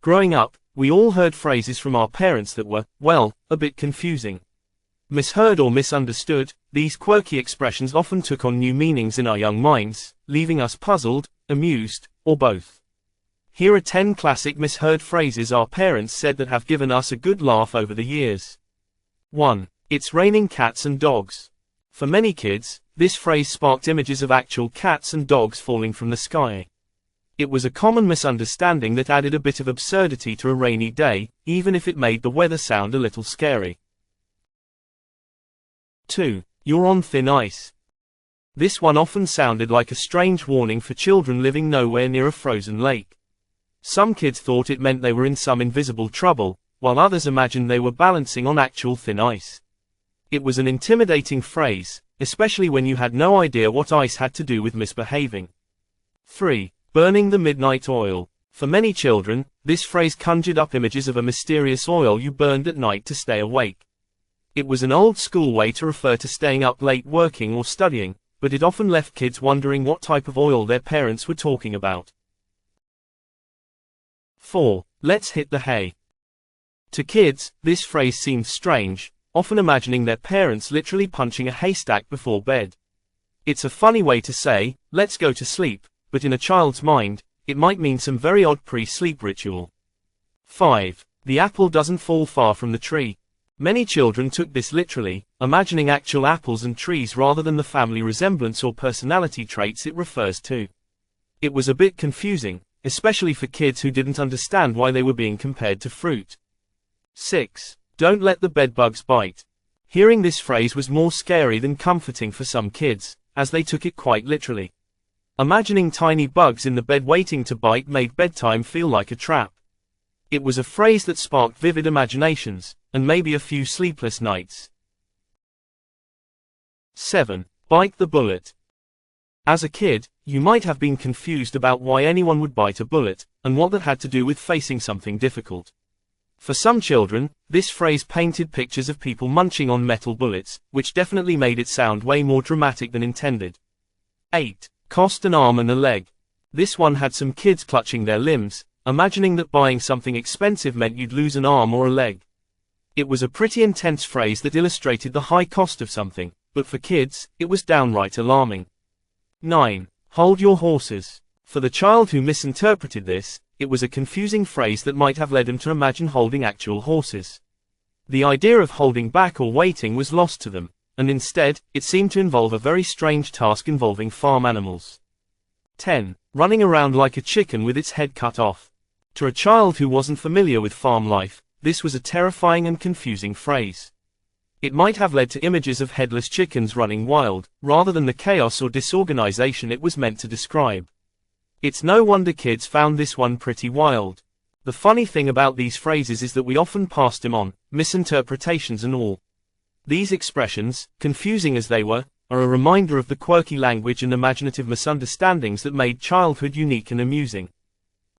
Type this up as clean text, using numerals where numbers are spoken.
Growing up, we all heard phrases from our parents that were, well, a bit confusing. Misheard or misunderstood, these quirky expressions often took on new meanings in our young minds, leaving us puzzled, amused, or both. Here are 10 classic misheard phrases our parents said that have given us a good laugh over the years. 1. It's raining cats and dogs. For many kids, this phrase sparked images of actual cats and dogs falling from the sky. It was a common misunderstanding that added a bit of absurdity to a rainy day, even if it made the weather sound a little scary. 2. You're on thin ice. This one often sounded like a strange warning for children living nowhere near a frozen lake. Some kids thought it meant they were in some invisible trouble, while others imagined they were balancing on actual thin ice. It was an intimidating phrase, especially when you had no idea what ice had to do with misbehaving. 3. Burning the midnight oil. For many children, this phrase conjured up images of a mysterious oil you burned at night to stay awake. It was an old school way to refer to staying up late working or studying, but it often left kids wondering what type of oil their parents were talking about. 4. Let's hit the hay. To kids, this phrase seemed strange, often imagining their parents literally punching a haystack before bed. It's a funny way to say, let's go to sleep, but in a child's mind, it might mean some very odd pre-sleep ritual. 5. The apple doesn't fall far from the tree. Many children took this literally, imagining actual apples and trees rather than the family resemblance or personality traits it refers to. It was a bit confusing, especially for kids who didn't understand why they were being compared to fruit. 6. Don't let the bedbugs bite. Hearing this phrase was more scary than comforting for some kids, as they took it quite literally. Imagining tiny bugs in the bed waiting to bite made bedtime feel like a trap. It was a phrase that sparked vivid imaginations, and maybe a few sleepless nights. 7. Bite the bullet. As a kid, you might have been confused about why anyone would bite a bullet, and what that had to do with facing something difficult. For some children, this phrase painted pictures of people munching on metal bullets, which definitely made it sound way more dramatic than intended. 8. Cost an arm and a leg. This one had some kids clutching their limbs, imagining that buying something expensive meant you'd lose an arm or a leg. It was a pretty intense phrase that illustrated the high cost of something, but for kids, it was downright alarming. 9. Hold your horses. For the child who misinterpreted this, it was a confusing phrase that might have led him to imagine holding actual horses. The idea of holding back or waiting was lost to them, and instead, it seemed to involve a very strange task involving farm animals. 10. Running around like a chicken with its head cut off. To a child who wasn't familiar with farm life, this was a terrifying and confusing phrase. It might have led to images of headless chickens running wild, rather than the chaos or disorganization it was meant to describe. It's no wonder kids found this one pretty wild. The funny thing about these phrases is that we often passed them on, misinterpretations and all. These expressions, confusing as they were, are a reminder of the quirky language and imaginative misunderstandings that made childhood unique and amusing.